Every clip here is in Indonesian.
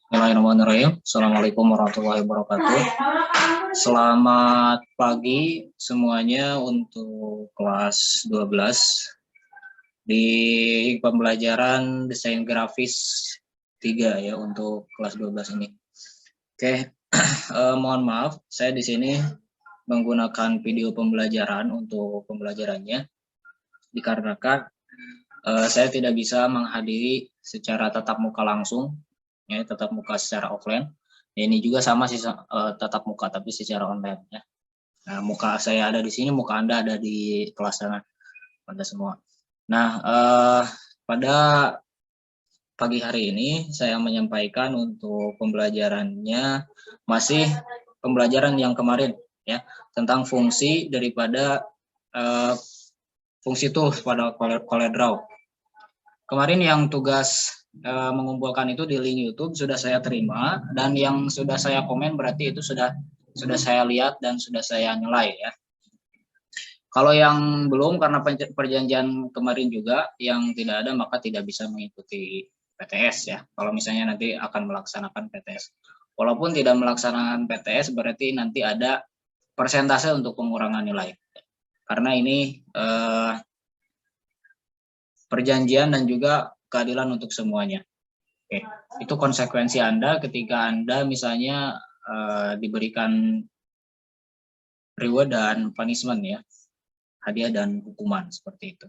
Bismillahirrahmanirrahim. Assalamualaikum warahmatullahi wabarakatuh. Selamat pagi semuanya untuk kelas 12 di pembelajaran desain grafis 3 ya untuk kelas 12 ini. Oke, mohon maaf saya di sini menggunakan video pembelajaran untuk pembelajarannya dikarenakan saya tidak bisa menghadiri secara tatap muka langsung, ya tatap muka secara offline. Ya, ini juga sama sih tatap muka tapi secara online ya. Nah, muka saya ada di sini, muka Anda ada di kelas sana, Anda semua. Nah, pada pagi hari ini saya menyampaikan untuk pembelajarannya masih pembelajaran yang kemarin ya tentang fungsi daripada fungsi tools pada CorelDRAW. Kemarin yang tugas mengumpulkan itu di link YouTube sudah saya terima, dan yang sudah saya komen berarti itu sudah saya lihat dan sudah saya nilai ya. Kalau yang belum karena perjanjian kemarin juga yang tidak ada maka tidak bisa mengikuti PTS ya. Kalau misalnya nanti akan melaksanakan PTS. Walaupun tidak melaksanakan PTS berarti nanti ada persentase untuk pengurangan nilai. Karena ini perjanjian dan juga keadilan untuk semuanya. Oke, itu konsekuensi Anda ketika Anda misalnya diberikan reward dan punishment ya, hadiah dan hukuman seperti itu.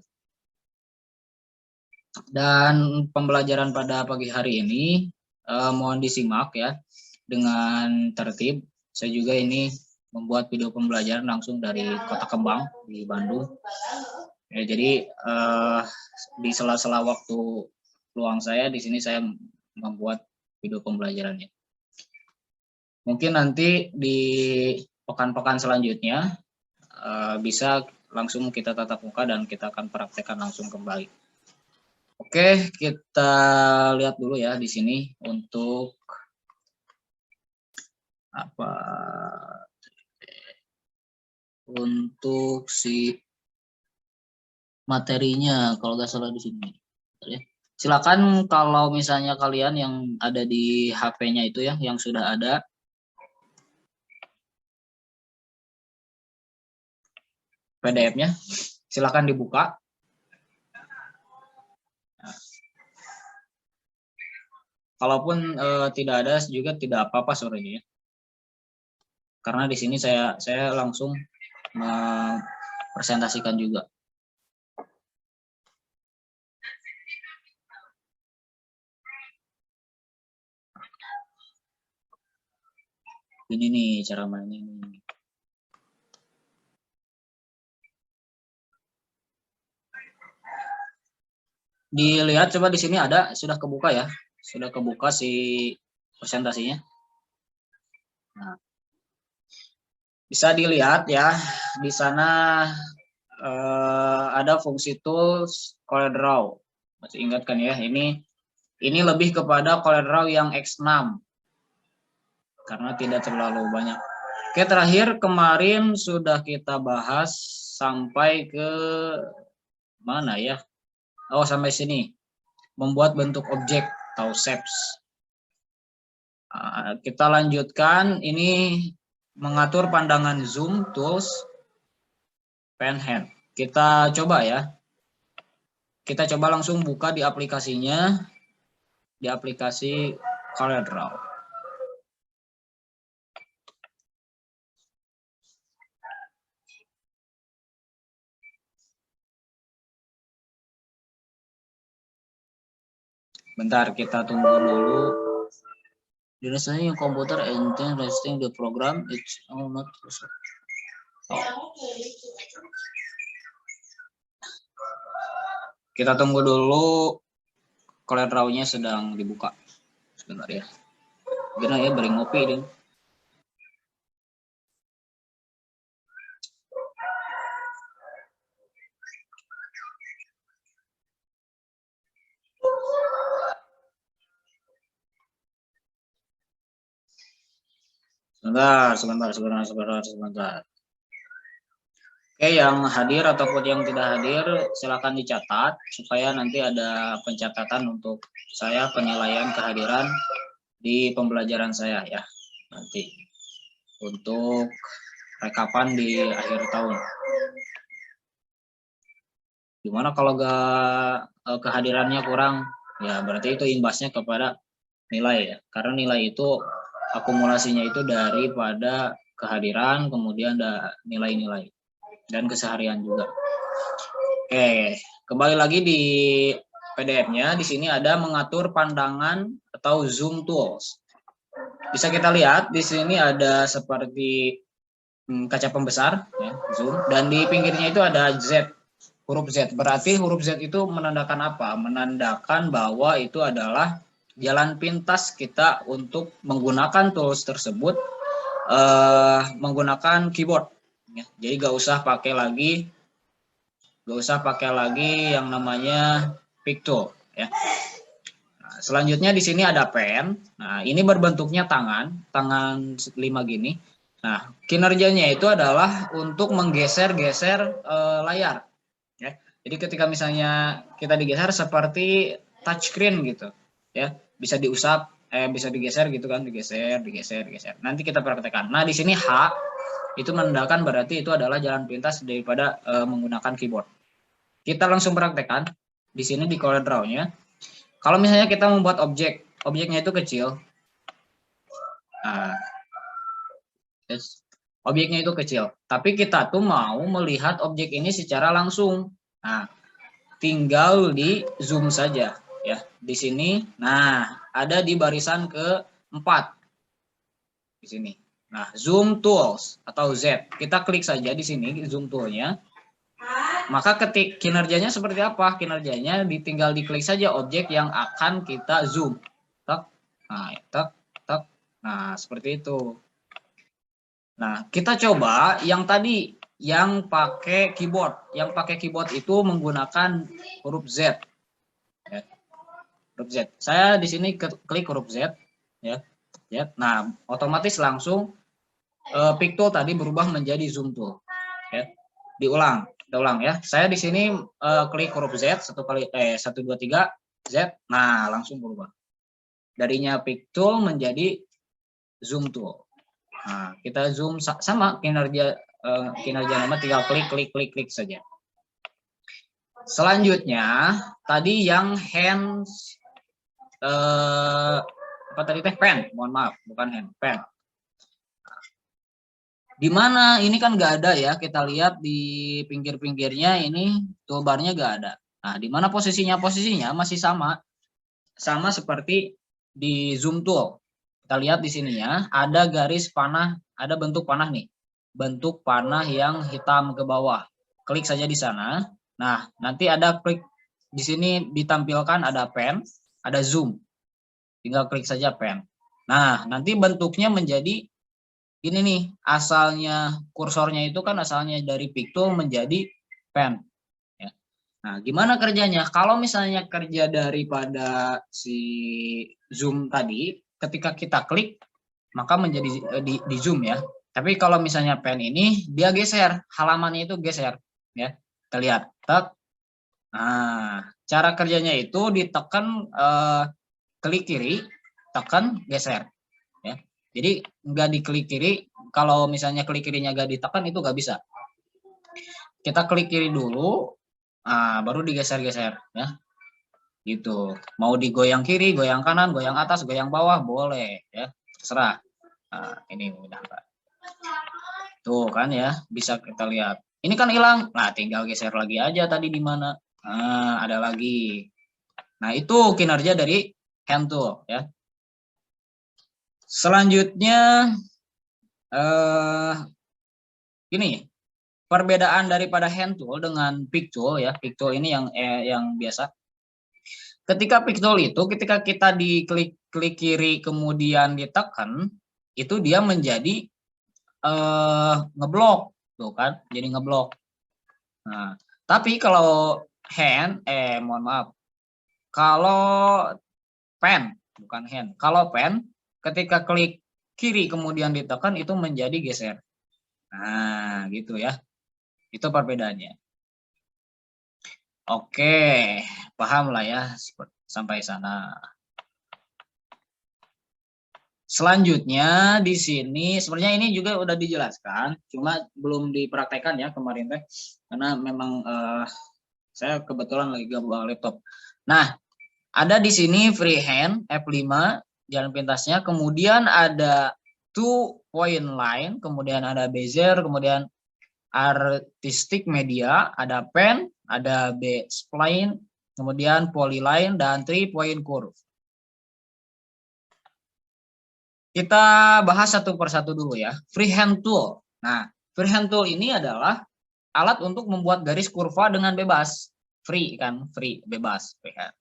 Dan pembelajaran pada pagi hari ini mohon disimak ya dengan tertib. Saya juga ini membuat video pembelajaran langsung dari Kota Kembang di Bandung. Ya, jadi di sela-sela waktu luang saya di sini saya membuat video pembelajarannya. Mungkin nanti di pekan-pekan selanjutnya bisa langsung kita tatap muka dan kita akan praktekkan langsung kembali. Oke, kita lihat dulu ya di sini untuk apa? Untuk si materinya kalau nggak salah di sini. Silakan kalau misalnya kalian yang ada di HP-nya itu ya yang sudah ada PDF-nya, silakan dibuka. Kalaupun tidak ada juga tidak apa-apa sorenya ya. Karena di sini saya langsung presentasikan juga. Ini nih cara mainnya nih. Dilihat coba di sini ada sudah kebuka ya, sudah kebuka si presentasinya. Nah, bisa dilihat ya di sana ada fungsi tools CorelDRAW. Masih ingat kan ya, ini lebih kepada CorelDRAW yang X6 karena tidak terlalu banyak. Oke, terakhir kemarin sudah kita bahas sampai ke mana ya? Oh, sampai sini. Membuat bentuk objek atau shapes. Kita lanjutkan, ini mengatur pandangan zoom tools pen hand. Kita coba ya. Kita coba langsung buka di aplikasinya, di aplikasi CorelDRAW. Bentar, kita tunggu dulu. Biasanya yang komputer and resting the program it's not. Kita tunggu dulu, CorelDRAW-nya sedang dibuka. Sebentar ya. Gimana ya, beri ngopi deh. Sebentar. Oke, yang hadir ataupun yang tidak hadir silakan dicatat supaya nanti ada pencatatan untuk saya penilaian kehadiran di pembelajaran saya ya, nanti untuk rekapan di akhir tahun. Gimana kalau kehadirannya kurang, ya berarti itu imbasnya kepada nilai ya, karena nilai itu akumulasinya itu daripada kehadiran, kemudian ada nilai-nilai dan keseharian juga. Oke, kembali lagi di PDF-nya. Di sini ada mengatur pandangan atau zoom tools. Bisa kita lihat di sini ada seperti kaca pembesar ya, zoom, dan di pinggirnya itu ada Z, huruf Z. Berarti huruf Z itu menandakan apa? Menandakan bahwa itu adalah jalan pintas kita untuk menggunakan tools tersebut menggunakan keyboard ya. Jadi gak usah pakai lagi yang namanya pick tool ya. Nah, selanjutnya di sini ada pen. Nah, ini berbentuknya tangan 5 gini. Nah, kinerjanya itu adalah untuk menggeser-geser layar ya. Jadi ketika misalnya kita digeser seperti touchscreen gitu ya, bisa diusap bisa digeser gitu kan, digeser. Nanti kita praktekkan. Nah, di sini H itu menandakan berarti itu adalah jalan pintas daripada menggunakan keyboard. Kita langsung praktekkan di sini di CorelDRAW-nya. Kalau misalnya kita membuat objeknya itu kecil. Nah, objeknya itu kecil, tapi kita tuh mau melihat objek ini secara langsung. Nah, tinggal di zoom saja ya. Di sini, nah ada di barisan ke-4 di sini. Nah, zoom tools atau Z, kita klik saja di sini zoom toolnya. Maka ketik kinerjanya seperti apa? Kinerjanya tinggal diklik saja objek yang akan kita zoom. Tak, nah, tak. Nah, seperti itu. Nah, kita coba yang tadi yang pakai keyboard. Yang pakai keyboard itu menggunakan huruf Z. Ya. Huruf Z. Saya di sini klik huruf Z ya. Ya. Nah, otomatis langsung pick tool tadi berubah menjadi zoom tool. Ya. Diulang ya. Saya di sini klik huruf Z 1 2 3 Z. Nah, langsung berubah. Darinya pick tool menjadi zoom tool. Nah, kita zoom sama kinerja nama tinggal klik saja. Selanjutnya tadi yang hands apa tadi teh pen, mohon maaf bukan hand, pen. Di mana ini kan nggak ada ya, kita lihat di pinggir-pinggirnya ini toolbarnya nggak ada. Nah, di mana posisinya masih sama seperti di zoom tool. Kita lihat di sininya ada garis panah, ada bentuk panah nih, bentuk panah yang hitam ke bawah. Klik saja di sana. Nah, nanti ada klik di sini ditampilkan ada pen, ada zoom. Tinggal klik saja pen. Nah, nanti bentuknya menjadi ini nih, asalnya kursornya itu kan asalnya dari pick tool menjadi pen. Ya. Nah, gimana kerjanya? Kalau misalnya kerja daripada si zoom tadi, ketika kita klik, maka menjadi di zoom ya. Tapi kalau misalnya pen ini, dia geser, halamannya itu geser. Ya, kita lihat. Nah, cara kerjanya itu ditekan klik kiri, tekan, geser. Ya. Jadi nggak diklik kiri, kalau misalnya klik kirinya nggak ditekan itu nggak bisa. Kita klik kiri dulu, baru digeser-geser ya. Gitu. Mau digoyang kiri, goyang kanan, goyang atas, goyang bawah boleh ya, terserah. Nah, ini udah Pak. Tuh kan ya, bisa kita lihat. Ini kan hilang. Nah, tinggal geser lagi aja tadi di mana. Nah, ada lagi. Nah, itu kinerja dari hand tool ya. Selanjutnya ini perbedaan daripada hand tool dengan pick tool ya. Pick tool ini yang biasa. Ketika pick tool itu ketika kita diklik kiri kemudian ditekan, itu dia menjadi ngeblok tuh kan, jadi ngeblok. Nah, tapi kalau hand mohon maaf. Kalau pen, bukan hand. Kalau pen ketika klik kiri kemudian ditekan itu menjadi geser. Nah, gitu ya. Itu perbedaannya. Oke, paham lah ya sampai sana. Selanjutnya di sini sebenarnya ini juga udah dijelaskan, cuma belum dipraktekkan ya kemarin teh, karena memang saya kebetulan lagi gak bawa laptop. Nah, ada di sini freehand F5 jalan pintasnya, kemudian ada 2-point line, kemudian ada bezier, kemudian artistic media, ada pen, ada B-spline, kemudian polyline dan 3-point curve. Kita bahas satu persatu dulu ya. Freehand tool. Nah, freehand tool ini adalah alat untuk membuat garis kurva dengan bebas. Free kan, free, bebas, freehand.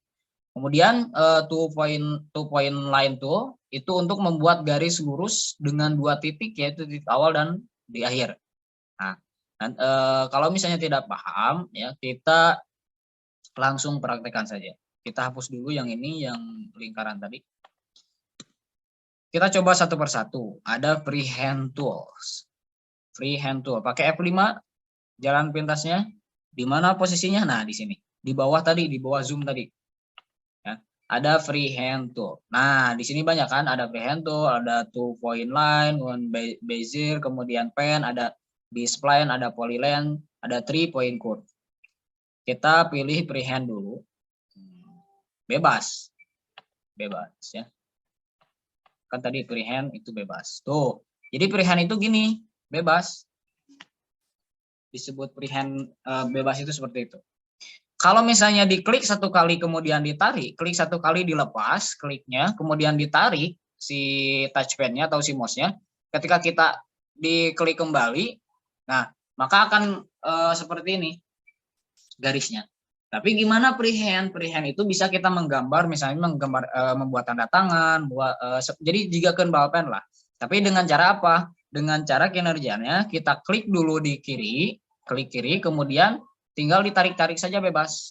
Kemudian 2-point line tool itu untuk membuat garis lurus dengan 2 titik, yaitu titik awal dan di akhir. Nah, kalau misalnya tidak paham ya, kita langsung praktekkan saja. Kita hapus dulu yang ini, yang lingkaran tadi. Kita coba satu persatu. Ada freehand tools. Freehand tool. Pakai F5, jalan pintasnya. Di mana posisinya? Nah, di sini. Di bawah tadi, di bawah zoom tadi. Ya. Ada freehand tool. Nah, di sini banyak kan. Ada freehand tool, ada 2-point line, one bezier, kemudian pen, ada B-spline, ada polyline, ada 3-point curve. Kita pilih freehand dulu. Bebas. Bebas ya. Kan tadi freehand itu bebas. Tuh. Jadi freehand itu gini, bebas. Disebut freehand bebas itu seperti itu. Kalau misalnya diklik satu kali kemudian ditarik, klik satu kali dilepas kliknya, kemudian ditarik si touchpad-nya atau si mouse-nya, ketika kita diklik kembali, nah maka akan seperti ini garisnya. Tapi gimana freehand? Freehand itu bisa kita menggambar, misalnya membuat tanda tangan, jadi jikakan balpen lah. Tapi dengan cara apa? Dengan cara kinerjanya kita klik dulu di kiri, klik kiri, kemudian tinggal ditarik-tarik saja bebas.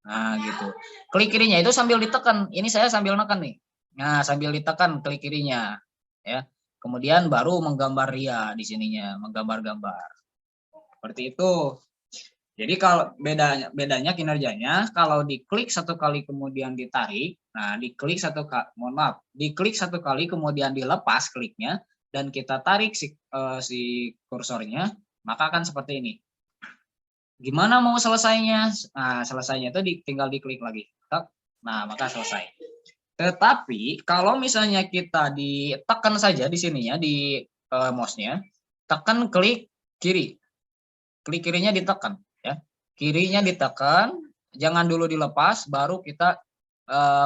Nah gitu. Klik kirinya itu sambil ditekan. Ini saya sambil neken nih. Nah sambil ditekan klik kirinya, ya. Kemudian baru menggambar ria di sininya, menggambar-gambar. Seperti itu. Jadi kalau bedanya kinerjanya, kalau diklik satu kali kemudian ditarik, nah diklik diklik satu kali kemudian dilepas kliknya dan kita tarik si kursornya, maka akan seperti ini. Gimana mau selesainya? Nah, selesainya itu tinggal diklik lagi. Nah, maka selesai. Tetapi kalau misalnya kita ditekan saja di sininya di mouse-nya, tekan klik kiri. Klik kirinya ditekan. Kirinya ditekan, jangan dulu dilepas, baru kita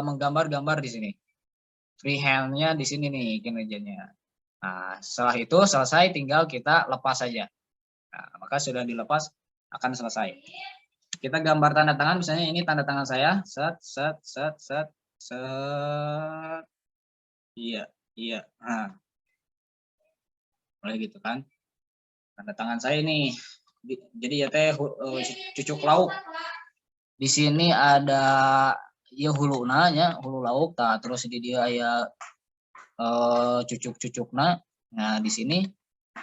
menggambar-gambar di sini. Freehand-nya di sini nih kinerjanya. Nah, setelah itu selesai, tinggal kita lepas saja. Nah, maka sudah dilepas akan selesai. Kita gambar tanda tangan, misalnya ini tanda tangan saya, set, set, set, set, set, iya, iya. Nah, mulai gitu kan. Tanda tangan saya ini. Jadi ya teh cucuk lauk. Di sini ada ya huluna nya, hulu lauk, nah terus di dia ya cucuk-cucukna. Nah, di sini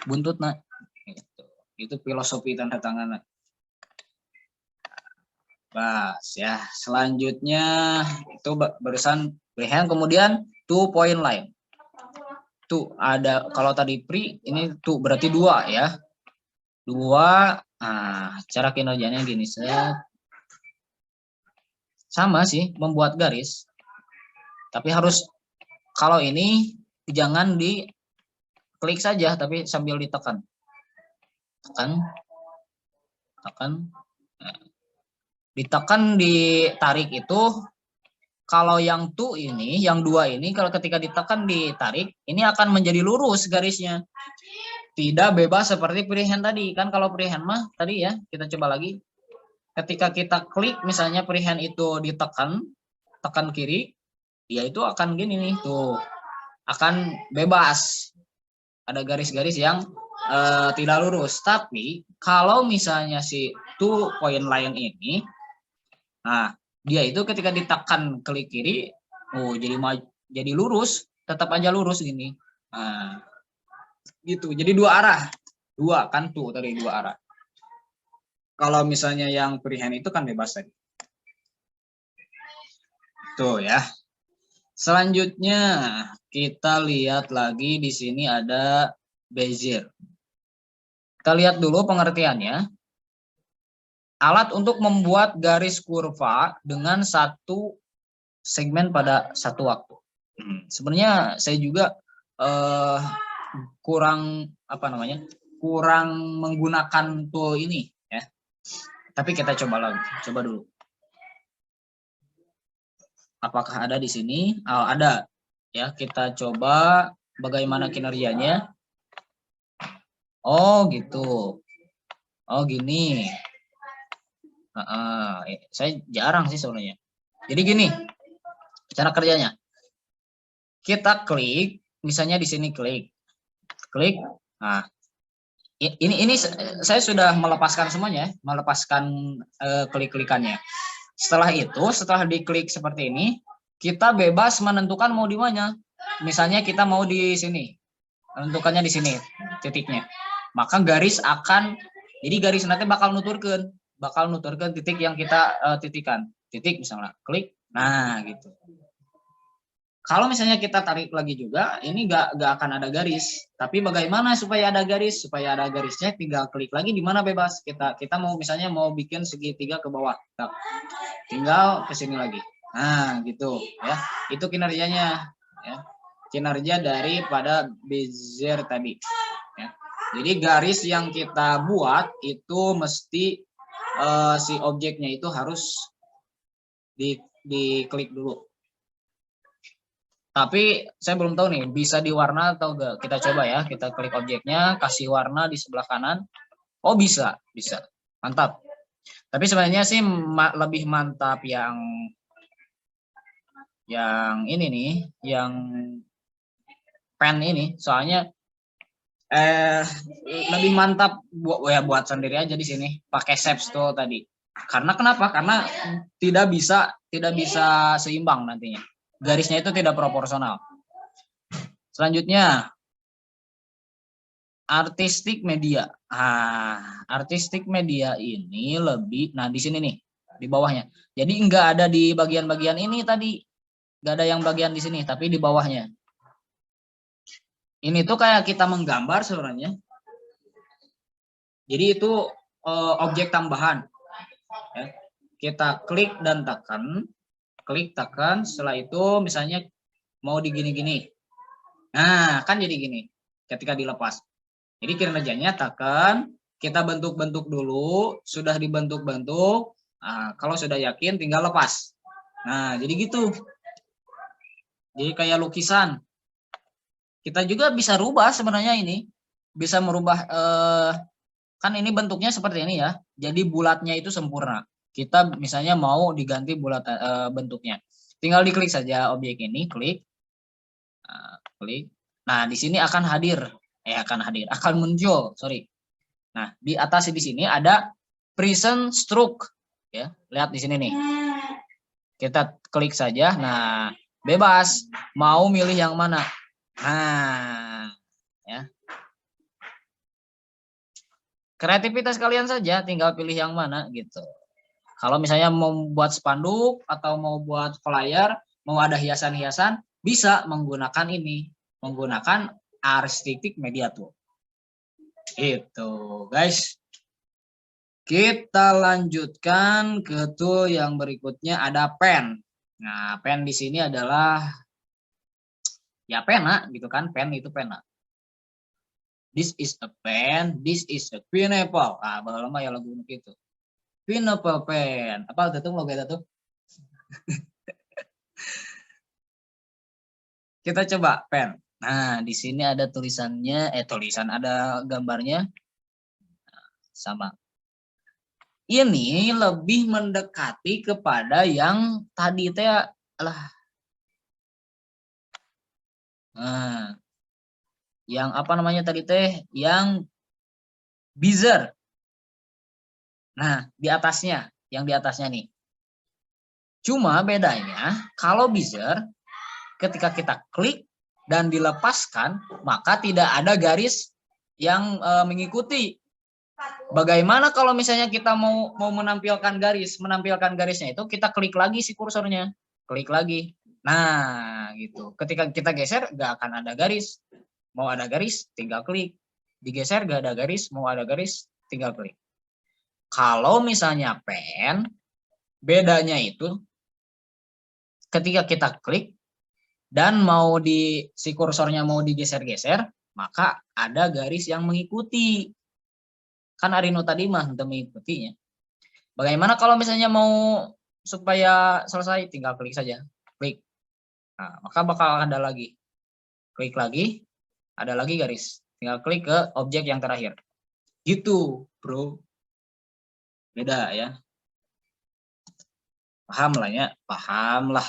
buntutna. Gitu. Itu filosofi tanda tangan. Bas ya. Selanjutnya itu barusan freehand, kemudian 2-point line. Tuh ada, kalau tadi free ini tuh berarti 2 ya. 2, nah, cara kinerjanya gini, sama sih membuat garis, tapi harus kalau ini jangan diklik saja, tapi sambil ditekan, tekan, ditekan, ditarik itu. Kalau yang ini, yang 2 ini, kalau ketika ditekan ditarik, ini akan menjadi lurus garisnya. Tidak bebas seperti freehand tadi. Kan kalau freehand mah tadi ya, kita coba lagi. Ketika kita klik misalnya freehand itu ditekan, tekan kiri, dia itu akan gini nih, tuh. Akan bebas. Ada garis-garis yang tidak lurus. Tapi kalau misalnya si 2-point line ini, nah, dia itu ketika ditekan klik kiri, jadi lurus, tetap aja lurus gini. Nah, gitu. Jadi 2 arah. 2 kan tuh tadi 2 arah. Kalau misalnya yang freehand itu kan bebas tadi. Tuh ya. Selanjutnya kita lihat lagi di sini ada Bezier. Kita lihat dulu pengertiannya. Alat untuk membuat garis kurva dengan satu segmen pada satu waktu. Sebenarnya saya juga kurang menggunakan tool ini ya. Tapi kita coba dulu. Apakah ada di sini? Oh, ada. Ya, kita coba bagaimana kinerjanya. Oh, gitu. Oh, gini. Saya jarang sih sebenarnya. Jadi gini, cara kerjanya. Kita klik, misalnya di sini klik. Nah, ini saya sudah melepaskan semuanya, melepaskan klik-klikannya. Setelah itu, setelah diklik seperti ini, kita bebas menentukan mau di mana. Misalnya kita mau di sini, menentukannya di sini titiknya. Maka garis nanti bakal nuturkan titik yang kita titikkan. Titik misalnya, klik, nah gitu. Kalau misalnya kita tarik lagi juga, ini nggak akan ada garis. Tapi bagaimana supaya ada garis? Supaya ada garisnya, tinggal klik lagi di mana bebas. Kita mau misalnya mau bikin segitiga ke bawah, tinggal ke sini lagi. Nah, gitu ya. Itu kinerjanya, ya. Kinerja daripada Bezier tadi. Ya. Jadi garis yang kita buat itu mesti si objeknya itu harus diklik dulu. Tapi saya belum tahu nih bisa diwarna atau enggak. Kita coba ya, kita klik objeknya, kasih warna di sebelah kanan. Oh bisa. Mantap. Tapi sebenarnya sih lebih mantap yang ini nih, yang pen ini. Soalnya lebih mantap buat sendiri aja di sini pakai shapes tool tadi. Karena kenapa? Karena tidak bisa seimbang nantinya. Garisnya itu tidak proporsional. Selanjutnya artistic media. Artistic media ini lebih, nah di sini nih, di bawahnya. Jadi enggak ada di bagian-bagian ini tadi. Enggak ada yang bagian di sini, tapi di bawahnya. Ini tuh kayak kita menggambar sebenarnya. Jadi itu objek tambahan. Ya. Kita klik dan tekan. Setelah itu misalnya mau digini-gini. Nah, kan jadi gini ketika dilepas. Jadi kinerjanya tekan, kita bentuk-bentuk dulu, sudah dibentuk-bentuk. Nah, kalau sudah yakin tinggal lepas. Nah, jadi gitu. Jadi kayak lukisan. Kita juga bisa rubah sebenarnya ini. Bisa merubah, kan ini bentuknya seperti ini ya. Jadi bulatnya itu sempurna. Kita misalnya mau diganti bulat bentuknya. Tinggal diklik saja objek ini, klik. Nah, di sini akan muncul, sorry. Nah, di atas di sini ada present stroke, ya. Lihat di sini nih. Kita klik saja. Nah, bebas mau milih yang mana. Nah, ya. Kreativitas kalian saja, tinggal pilih yang mana gitu. Kalau misalnya mau buat spanduk atau mau buat flyer, mau ada hiasan-hiasan, bisa menggunakan ini, menggunakan artistic media tool. Itu, guys. Kita lanjutkan ke tool yang berikutnya, ada pen. Nah, pen di sini adalah ya pena gitu kan, pen itu pena. This is a pen, this is a pineapple. Baru lama ya lagu gitu. Pineapple pen. Apa itu logo itu tuh? Kita coba pen. Nah, di sini ada tulisannya, ada gambarnya. Sama. Ini lebih mendekati kepada yang tadi teh yang apa namanya tadi teh, yang Bezier. Nah, yang di atasnya nih. Cuma bedanya kalau Bezier ketika kita klik dan dilepaskan, maka tidak ada garis yang mengikuti. Bagaimana kalau misalnya kita mau menampilkan garisnya itu, kita klik lagi si kursornya, klik lagi. Nah, gitu. Ketika kita geser, nggak akan ada garis. Mau ada garis, tinggal klik. Digeser, nggak ada garis. Mau ada garis, tinggal klik. Kalau misalnya pen, bedanya itu ketika kita klik dan mau si kursornya mau digeser-geser, maka ada garis yang mengikuti. Kan Arino tadi mah mengikutinya. Bagaimana kalau misalnya mau supaya selesai, tinggal klik saja. Klik. Nah, maka bakal ada lagi. Klik lagi, ada lagi garis. Tinggal klik ke objek yang terakhir. Gitu, bro. Beda ya. Paham lah ya? Paham lah.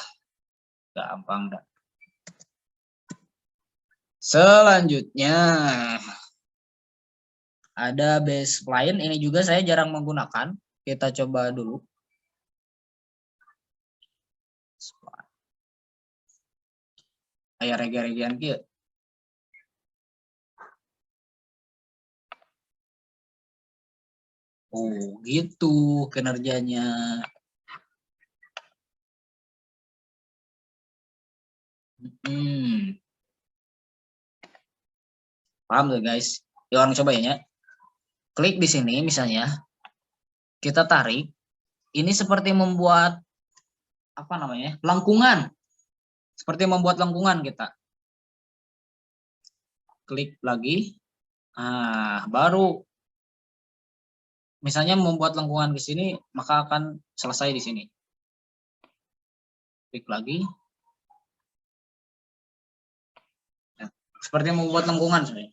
Gampang dah. Selanjutnya ada baseline. Ini juga saya jarang menggunakan. Kita coba dulu. Kayak regi-regian kia. Oh, gitu kinerjanya. Paham tuh guys? Ya orang coba ya. Klik di sini misalnya. Kita tarik. Ini seperti membuat apa namanya? Lengkungan. Seperti membuat lengkungan kita. Klik lagi. Nah, baru misalnya membuat lengkungan ke sini, maka akan selesai di sini. Klik lagi. Nah, seperti membuat lengkungan sebenarnya.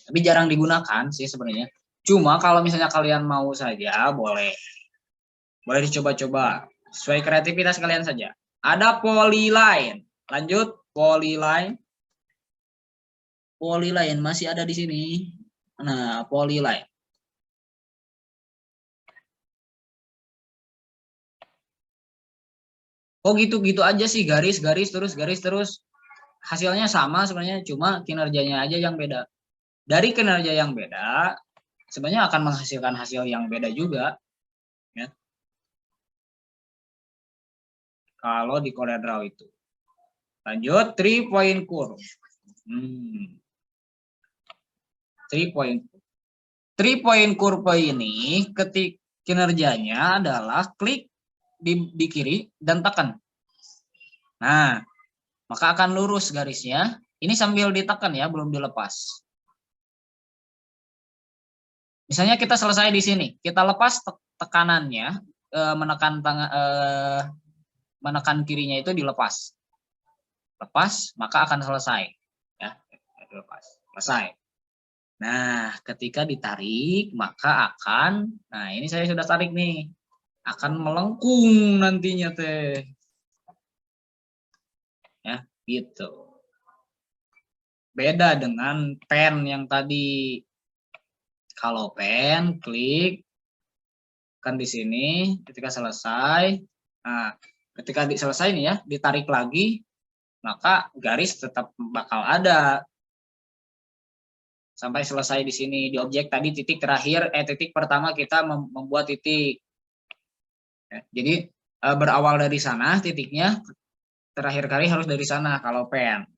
Tapi jarang digunakan sih sebenarnya. Cuma kalau misalnya kalian mau saja, boleh. Boleh dicoba-coba. Sesuai kreativitas kalian saja. Ada polyline. Lanjut, polyline. Polyline masih ada di sini. Nah, polyline. Oh gitu-gitu aja sih, garis-garis terus, garis terus. Hasilnya sama sebenarnya, cuma kinerjanya aja yang beda. Dari kinerja yang beda, sebenarnya akan menghasilkan hasil yang beda juga. Ya. Kalau di CorelDRAW itu. Lanjut, 3-point curve. 3-point curve ini ketik kinerjanya adalah klik di kiri dan tekan. Nah, maka akan lurus garisnya. Ini sambil ditekan ya, belum dilepas. Misalnya kita selesai di sini, kita lepas tekanannya, menekan kirinya itu dilepas. Lepas, maka akan selesai. Ya, dilepas. Selesai. Nah, ketika ditarik, maka akan, nah ini saya sudah tarik nih, akan melengkung nantinya teh. Ya, gitu. Beda dengan pen yang tadi. Kalau pen, klik kan di sini, ketika selesai. Nah, ketika selesai nih ya, ditarik lagi, maka garis tetap bakal ada. Sampai selesai di sini di objek tadi titik terakhir, titik pertama kita membuat titik. Ya, jadi berawal dari sana titiknya, terakhir kali harus dari sana kalau pen.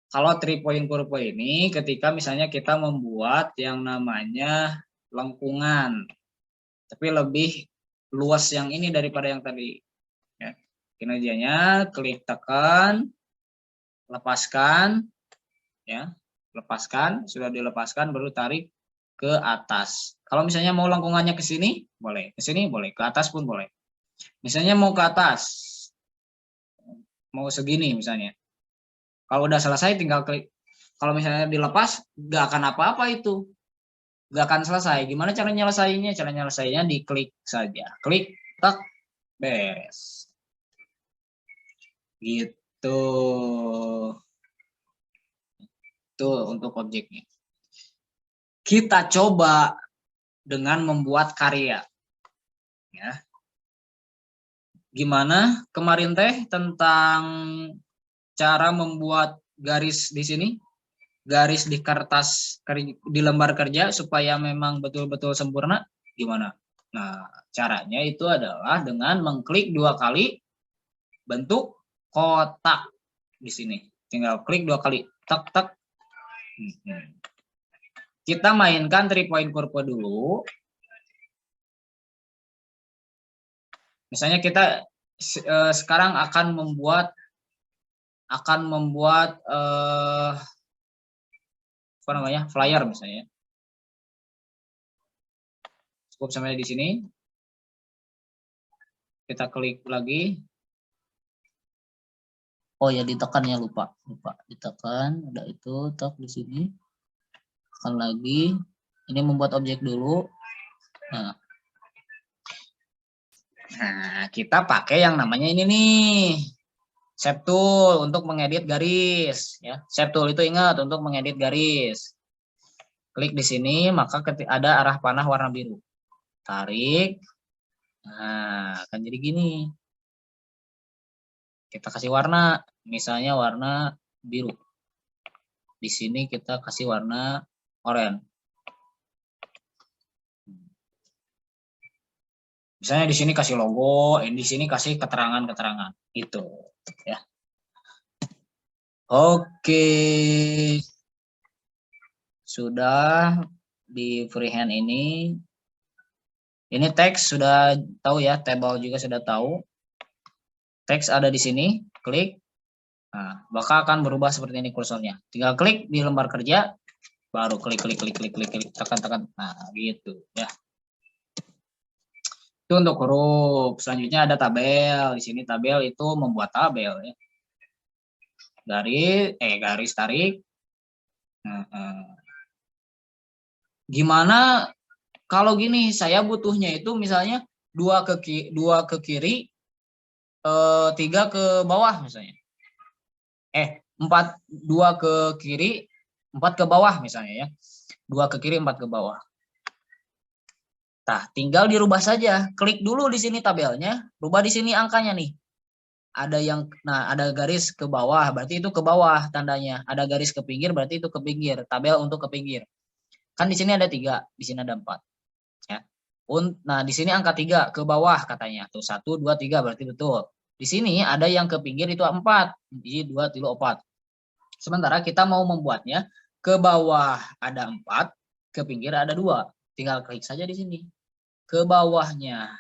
Kalau 3-point curve ini ketika misalnya kita membuat yang namanya lengkungan, tapi lebih luas yang ini daripada yang tadi. Ya. Kinerjanya klik tekan, lepaskan, ya, lepaskan, sudah dilepaskan baru tarik ke atas. Kalau misalnya mau lengkungannya ke sini, boleh, ke sini boleh, ke atas pun boleh. Misalnya mau ke atas, mau segini misalnya. Kalau udah selesai tinggal klik. Kalau misalnya dilepas, nggak akan apa-apa itu. Nggak akan selesai. Gimana cara nyelesainnya? Cara nyelesainnya diklik saja. Klik, tak, beres. Gitu. Itu untuk objeknya. Kita coba dengan membuat karya. Ya. Gimana kemarin teh tentang cara membuat garis di sini? Garis di kertas, di lembar kerja supaya memang betul-betul sempurna. Gimana? Nah, caranya itu adalah dengan mengklik 2 kali bentuk kotak di sini. Tinggal klik 2 kali, tak tak. Kita mainkan 3 point curve dulu. Misalnya kita sekarang akan membuat apa namanya, flyer misalnya. Cukup sampai di sini. Kita klik lagi. Oh ya, ditekan ya, lupa ditekan. Udah itu, tak di sini. Tekan lagi. Ini membuat objek dulu. Nah, kita pakai yang namanya ini nih. Shape tool untuk mengedit garis ya. Shape tool itu ingat untuk mengedit garis. Klik di sini, maka ada arah panah warna biru. Tarik. Nah, akan jadi gini. Kita kasih warna, misalnya warna biru. Di sini kita kasih warna oranye. Misalnya di sini kasih logo, di sini kasih keterangan-keterangan. Itu ya. Oke. Sudah di freehand ini. Ini teks sudah tahu ya, table juga sudah tahu. Teks ada di sini, klik. Nah, maka akan berubah seperti ini kursornya. Tinggal klik di lembar kerja, baru klik, tekan. Nah, gitu ya. Itu untuk huruf. Selanjutnya ada tabel. Di sini tabel itu membuat tabel ya. Garis tarik. Gimana kalau gini, saya butuhnya itu misalnya 2 ke kiri, 3 ke bawah misalnya. 2 ke kiri, 4 ke bawah misalnya ya. 2 ke kiri, 4 ke bawah. Nah, tinggal dirubah saja. Klik dulu di sini tabelnya, rubah di sini angkanya nih. Ada garis ke bawah, berarti itu ke bawah tandanya. Ada garis ke pinggir, berarti itu ke pinggir. Tabel untuk ke pinggir. Kan di sini ada 3, di sini ada 4. Ya. Nah, di sini angka 3 ke bawah katanya. Tuh 1, 2, 3 berarti betul. Di sini ada yang ke pinggir itu 4. Jadi 2, 3, 4. Sementara kita mau membuatnya ke bawah ada 4, ke pinggir ada 2. Tinggal klik saja di sini. Ke bawahnya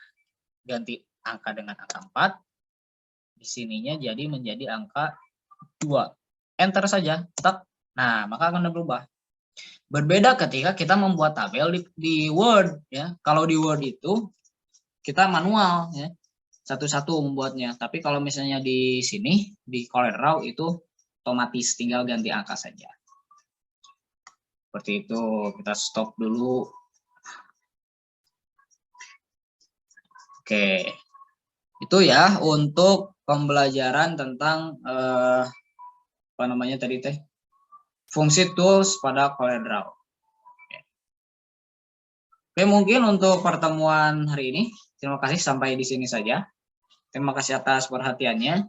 ganti angka dengan angka 4. Di sininya jadi menjadi angka 2. Enter saja. Tak. Nah, maka akan berubah. Berbeda ketika kita membuat tabel di Word ya. Kalau di Word itu kita manual ya. Satu-satu membuatnya. Tapi kalau misalnya di sini di CorelDRAW itu otomatis, tinggal ganti angka saja. Seperti itu. Kita stop dulu. Oke. Itu ya untuk pembelajaran tentang apa namanya tadi teh? Fungsi tools pada CorelDRAW. Oke, mungkin untuk pertemuan hari ini, terima kasih sampai di sini saja. Terima kasih atas perhatiannya.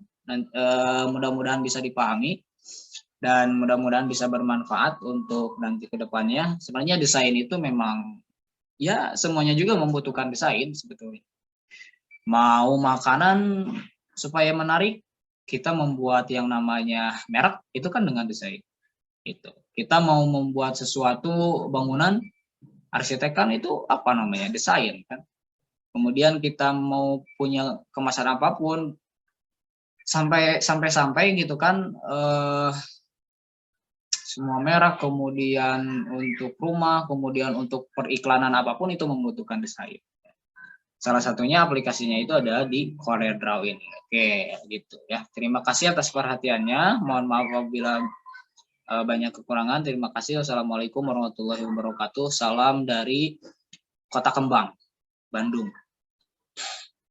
Mudah-mudahan bisa dipahami dan mudah-mudahan bisa bermanfaat untuk nanti ke depannya. Sebenarnya desain itu memang ya semuanya juga membutuhkan desain sebetulnya. Mau makanan supaya menarik, kita membuat yang namanya merek itu kan dengan desain. Itu. Kita mau membuat sesuatu bangunan, arsitek kan itu apa namanya, desain kan. Kemudian kita mau punya kemasan apapun, sampai gitu kan, semua merek, kemudian untuk rumah, kemudian untuk periklanan apapun itu membutuhkan desain. Salah satunya aplikasinya itu ada di CorelDRAW ini. Oke, gitu ya. Terima kasih atas perhatiannya. Mohon maaf apabila banyak kekurangan. Terima kasih. Wassalamualaikum warahmatullahi wabarakatuh. Salam dari Kota Kembang, Bandung.